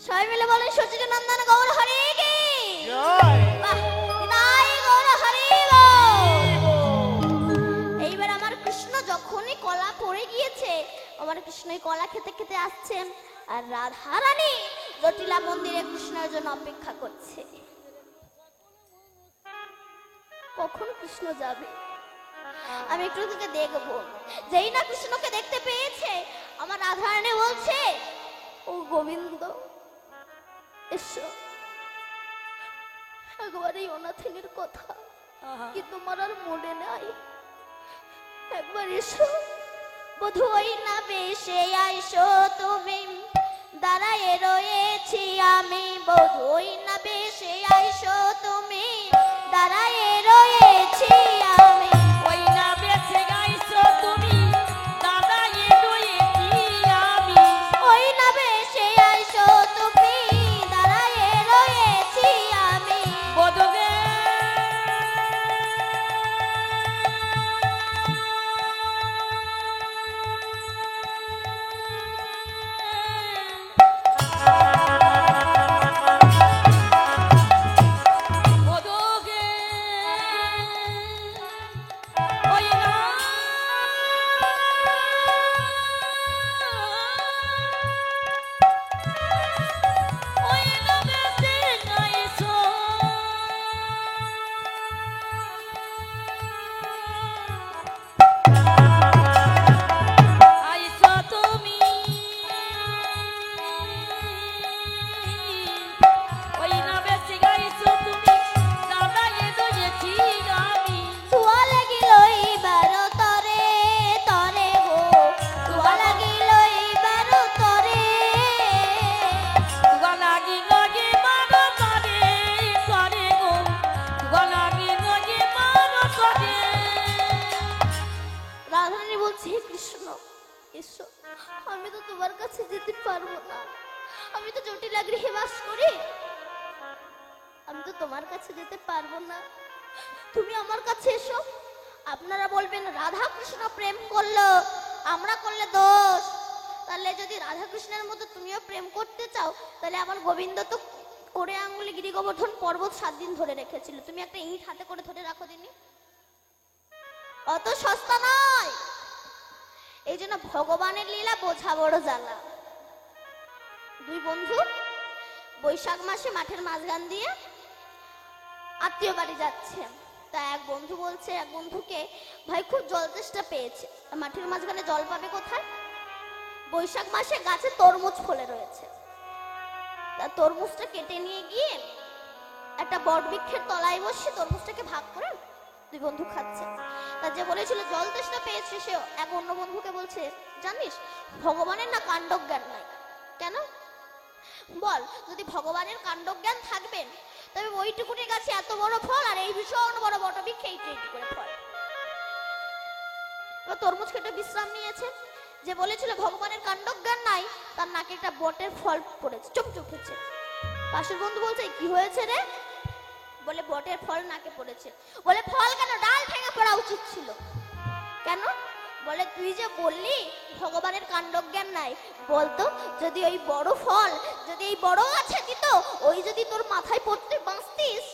সবাই মিলে বলেন সচিদানন্দন গৌর হরি কি জয়। বাহ, নিতাই গৌর হরি বল। এইবার আমার কৃষ্ণ যখনই কলা পড়ে গিয়েছে আমার কৃষ্ণই কলা খেতে খেতে আসছেন আর রাধা রানী জটিলা মন্দিরে কৃষ্ণের জন্য অপেক্ষা করছে। কখন কৃষ্ণ যাবে আমি একটু থেকে দেখবো। যেই না কৃষ্ণকে দেখতে পেয়েছে আমার রাধা রানী বলছে ও গোবিন্দ এসো, একবার এই অনাথিনীর কথা কি তোমার আর মনে নাই? একবার এসো, বোধহয় না বেশে আইসো তুমি, দাঁড়ায় রয়েছি আমি, বোধহয় না বেশে আইসো তুমি, দাঁড়ায় রয়েছি আমি। ওই না বেঁচে গাইছো তুমি, দাদা এ রয়েছি আমি। ওই না বেশে আইসো তুমি, দাঁড়ায় রয়েছি আমি। বদগে বদগে ওই না ওই না বেঁচে গাইছো আইছো তুমি, ওই না বেঁচে গাইছো তুমি, দাদা এ রয়েছি আমি। তুয়া লাগিল এইবার তরে তরে গো, তুয়া লাগিল এইবার তরে, গলাগি গগে মারো করে করে গো, গলাগি গগে মারো করে। রাধারানী বলছে হে কৃষ্ণ এসো, আমি তো তোমার কাছে যেতে পারবো না, আমি তো জটিলা গৃহে বাস করি, আমি তো তোমার কাছে যেতে পারবো না, তুমি আমার কাছে এসো। আপনারা বলবেন রাধা কৃষ্ণ প্রেম করলো আমরা করলে দোষ, তাহলে যদি রাধাকৃষ্ণের মতো তুমিও প্রেম করতে চাও, তাহলে আমার গোবিন্দ তো করে আঙ্গুলে গিরি গোবর্ধন পর্বত 7 দিন ধরে রেখেছিল, তুমি একটা ইট হাতে করে ধরে রাখো দিনি। অত সস্তা নয়। এই জন্য ভগবানের লীলা বোঝা বড় জ্বালা। দুই বন্ধু বৈশাখ মাসে মাঠের মাঝখান দিয়ে আত্মীয় বাড়ি যাচ্ছে। তা এক বন্ধু বলছে এক বন্ধুকে, ভাই খুব জল তেষ্টা পেয়েছে, মাঠের মাঝখানে জল পাবে কোথায়? বৈশাখ মাসে গাছে তরমুজ ফলে রয়েছে। তা তরমুজটা কেটে নিয়ে গিয়ে একটা বটবৃক্ষের তলায় বসে তরমুজটাকে ভাগ করে দুই বন্ধু খাচ্ছে। তা যে বলেছিল জল তেষ্টা পেয়েছে, সে এক অন্য বন্ধুকে বলছে, জানিস ভগবানের না কাণ্ডজ্ঞান নাই। কেন বল? যদি ভগবানের কাণ্ডজ্ঞান থাকবেন তবে ওইটুকুনি গাছে এত বড় ফল, আর এই ভীষণ বড় বটবৃক্ষে এইটুকু করে ফল। তরমুজ খেতে বিশ্রাম নিয়েছে। যে বলেছিল ভগবানের কাণ্ডজ্ঞান নাই, তার নাকে একটা বটের ফল পড়েছে, চমকে উঠেছে। পাশের বন্ধু বলছে, কি হয়েছে রে? বলে বটের ফল নাকে পড়েছে। বলে ফল কেন, ডাল ভেঙে পড়া উচিত ছিল। কেন? বলে তুই যে বললি ভগবানের কাণ্ডজ্ঞান নাই, বলতো যদি ওই বড় ফল যদি এই বড় গাছে দিত, ওই যদি তোর মাথায় পড়তে বাঁচতিস।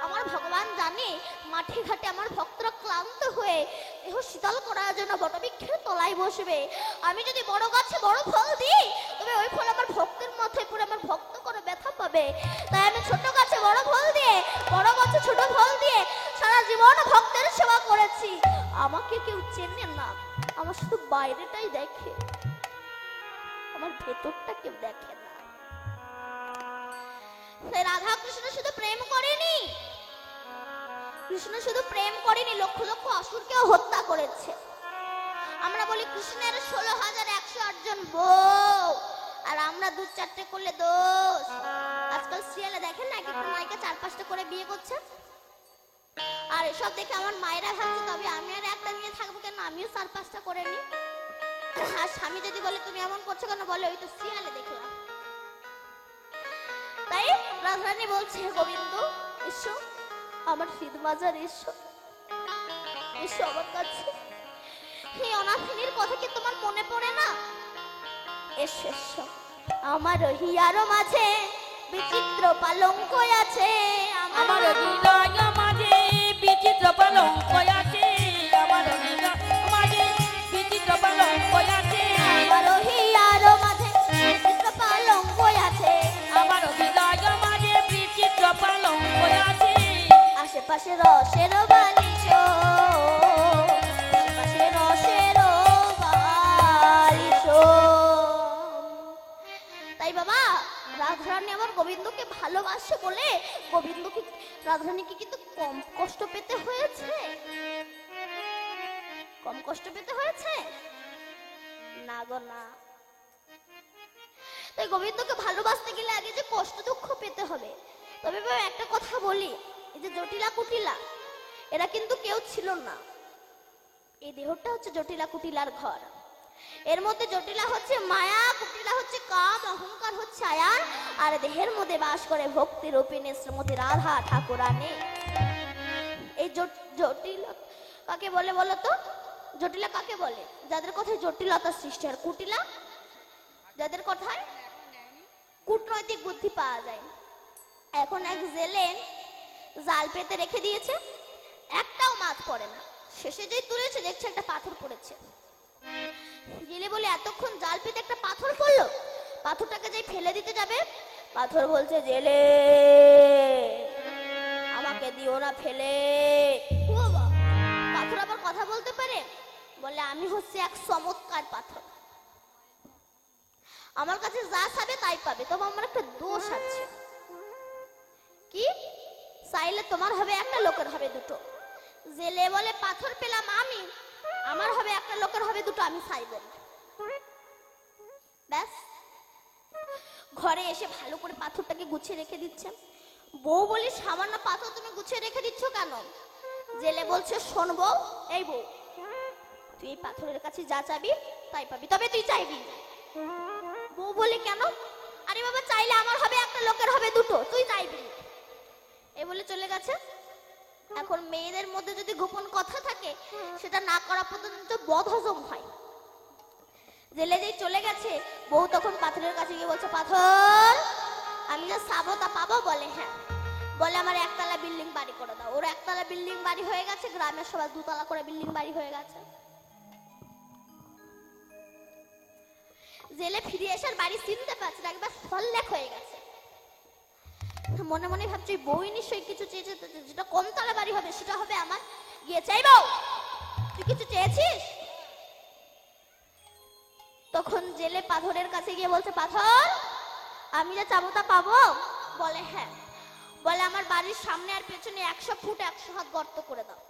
আমার ভগবান জানে মাঠে ঘাটে আমার ভক্তরা ক্লান্ত হয়ে দেহ শীতল করার জন্য বটবৃক্ষের তলায় বসবে। আমি যদি বড় গাছে বড় ফল দিই, তবে ওই ফল আমার ভক্তের মাথায় পড়ে আমার ভক্ত করে ব্যথা পাবে। তাই আমি ছোট গাছে বড় ফল দিয়ে, বড় গাছে ছোট ফল দিয়ে সারা জীবন ভক্তের সেবা করেছি। আমাকে কেউ চেনে না, আমার শুধু বাইরেটাই দেখে, আমার ভেতরটা কেউ দেখে না। রাধা কৃষ্ণ শুধু প্রেম করেনি, কৃষ্ণ শুধু প্রেম করেনি, লক্ষ লক্ষ অসুরকেও হত্যা করেছে। আমরা বলি কৃষ্ণের 16,108 জন বউ, আর আমরা 2-4টে করলে দোষ। আজকাল সিরিয়ালে দেখেন না, একটা মাইকে 4-5টা করে বিয়ে করছে। আর এসব দেখে আমার মায়েরা ভাবছে, তবে আমি আর একটা নিয়ে থাকবো কেন, আমিও 4-5টা করে নি। আর স্বামী যদি বলে তুমি এমন করছো কেন, বলে ওই তো সিরিয়ালে দেখলাম। তাই রাধারানী বলছে, গোবিন্দ এসো আমার হৃদ মাজার, এসো এসো আমার কাছে। এই অনাথিনীর কথা কি তোমার মনে পড়ে না? এসো এসো, আমার হিয়ার মাঝে বিচিত্র পালঙ্ক আছে, আমার হৃদয় মাঝে বিচিত্র পালঙ্ক আছে, আমার হৃদয় মাঝে বিচিত্র পালঙ্ক আছে, আমার হিয়ার মাঝে বিচিত্র পালঙ্ক আছে, আমার হৃদয় মাঝে বিচিত্র পালঙ্ক আছে। আশেপাশে রসের বালিশ, আশেপাশে রসের বালিশ। তাই বাবা রাধারানী আমার গোবিন্দকে ভালোবাসে বলে গোবিন্দকে রাধারানীকে কিন্তু কম কষ্ট পেতে হয়েছে, কম কষ্ট পেতে হয়েছে না গো না। তাই গোবিন্দকে ভালোবাসতে গেলে আগে যে কষ্ট দুঃখ পেতে হবে। তবে বাবা একটা কথা বলি, এই যে জটিলা কুটিলা এরা কিন্তু কেউ ছিল না। এই দেহটা হচ্ছে জটিলা কুটিলার ঘর। এর মধ্যে জটিলা হচ্ছে মায়া, কুটিলা হচ্ছে কাম, অহংকার হচ্ছে আয়ার, আর দেহের মধ্যে বাস করে ভক্তি রূপিণী শ্রীমতী রাধা ঠাকুরানী। এই জটিলা কাকে বলে বলো তো? জটিলা কাকে বলে? যাদের কথায় জটিলতার সৃষ্টি হয়। কুটিলা যাদের কথায় কূটনৈতিক বুদ্ধি পাওয়া যায়। এখন এক জেলে জাল পেতে রেখে দিয়েছে, একটাও মাছ পড়ে না। শেষে যেই তুলেছে দেখছে একটা পাথর পড়েছে। জেলে বলে এতক্ষণ জাল পেতে একটা পাথর পড়লো, পাথরটাকে যেই ফেলে দিতে যাবে, পাথর বলছে জেলে আমাকে দিও না ফেলে। ও বাবা, পাথর আবার কথা বলতে পারে? বলে আমি হচ্ছে এক চমৎকার পাথর, আমার কাছে যা চাবে তাই পাবে, তবে আমার একটা দোষ আছে। কি? চাইলে তোমার হবে একটা, লোকের হবে দুটো। জেলে বলে পাথর পেলাম আমি, আমার হবে একটা, লোকের হবে দুটো, আমি চাইব না। ব্যাস ঘরে এসে ভালো করে পাথরটাকে গুছিয়ে রেখে দিচ্ছে। বউ বলি সামান্য পাথর তুমি গুছিয়ে রেখে দিচ্ছ কেন? জেলে বলছে শোন বউ, এই বউ তুই এই পাথরের কাছে যা চাবি তাই পাবি, তবে তুই চাইবি না। বউ বলে কেন? আরে বাবা চাইলে আমার হবে একটা, লোকের হবে দুটো, তুই চাইবি না। এই বলে চলে গেছে। এখন মেয়েদের মধ্যে যদি গোপন কথা থাকে সেটা না করা পর্যন্ত বদহজম হয়। জেলে যেই চলে গেছে, বউ তখন পাথরের কাছে গিয়ে বলছে, পাথর আমি যা সাবো তা পাবো? বলে হ্যাঁ। বলে আমার একতলা বিল্ডিং বাড়ি করে দাও। ওর একতলা বিল্ডিং বাড়ি হয়ে গেছে, গ্রামের সবার দুতলা করে বিল্ডিং বাড়ি হয়ে গেছে। জেলে ফিরে আসার বাড়ি চিনতে পারছে না, একবার ফললেক হয়ে গেছে। মনে মনে ভাবছি বই নিশ্চয়ই কিছু চেয়েছে, যেটা কমতলা বাড়ি হবে সেটা হবে আমার। গিয়ে চাইবো, তুই কিছু চেয়েছিস? তখন জেলে পাথরের কাছে গিয়ে বলছে, পাথর আমি যা চাবো তা পাবো? বলে হ্যাঁ। বলে আমার বাড়ির সামনে আর পেছনে 100 ফুট 100 হাত গর্ত করে দাও।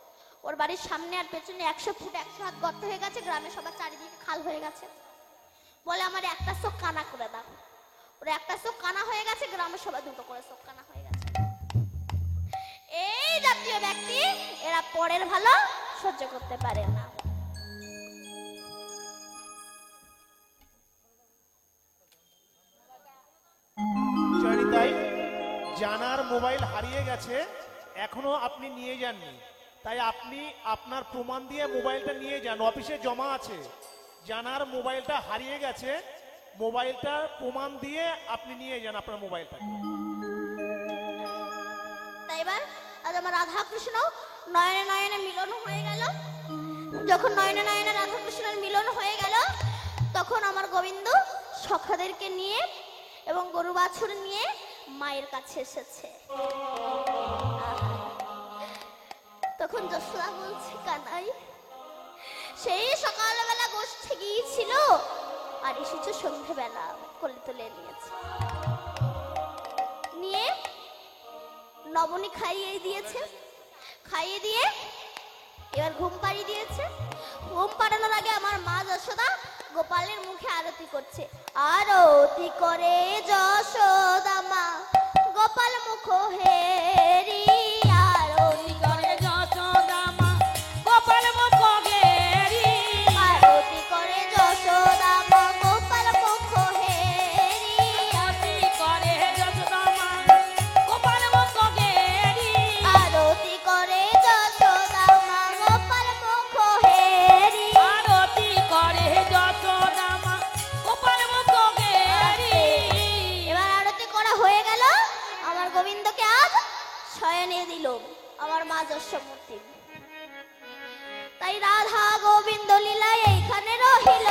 ওর বাড়ির সামনে আর পেছনে 100 ফুট 100 হাত গর্ত হয়ে গেছে, গ্রামের সবার চারিদিকে খাল হয়ে গেছে। বলে আমার একটা চোখ কানা করে দাও। ওর একটা চোখ কানা হয়ে গেছে, গ্রামের সবার দুটো করে চোখ কানা হয়ে গেছে। এই জাতীয় ব্যক্তি এরা পরের ভালো সহ্য করতে পারে না। জানি তাই জানার মোবাইল হারিয়ে গেছে, এখনো আপনি নিয়ে যাননি, তাই আপনি আপনার প্রমাণ দিয়ে মোবাইলটা নিয়ে যান, অফিসে জমা আছে। জানার মোবাইলটা হারিয়ে গেছে, মোবাইলটা প্রমাণ দিয়ে আপনি নিয়ে যান আপনার মোবাইলটাকে। তাই এবার আজ আমার রাধা কৃষ্ণ নয়নে নয়নে মিলন হয়ে গেল। যখন নয়নে নয়নে রাধা কৃষ্ণের মিলন হয়ে গেল, তখন আমার গোবিন্দ সখাদেরকে নিয়ে এবং গরু বাছুর নিয়ে মায়ের কাছে এসেছে। তখন যশোদা বলছে, কানাই সেই সকালবেলা গোষ্ঠী গিয়েছিল আর এসেছে সন্ধ্যেবেলা, কোলে তুলে নিয়েছে, নিয়ে নবনী খাইয়ে দিয়েছে। খাইয়ে দিয়ে এবার ঘুম পাড়িয়ে দিয়েছে। ঘুম পাড়ানোর আগে আমার মা যশোদা গোপালের মুখে আরতি করছে। আরতি করে যশোদা মা গোপাল মুখ হেরি, আরতি করে যশোদা মা গোপাল মুখ ঘেরি, আরতি করে যশোদা মা গোপাল মুখ হেরি, আরতি করে যশোদা মা গোপাল মুখ ঘেরি, আরতি করে যশোদা মা গোপাল মুখ হেরি। আরতি করে যশোদা মা গোপাল মুখ ঘেরি। এবার আরতি করা হয়ে গেল, আমার গোবিন্দকে আজ শয়নে দিল আমার মা যশোমূর্তি। তাই রাধা গোবিন্দ লীলা এইখানে রহিল।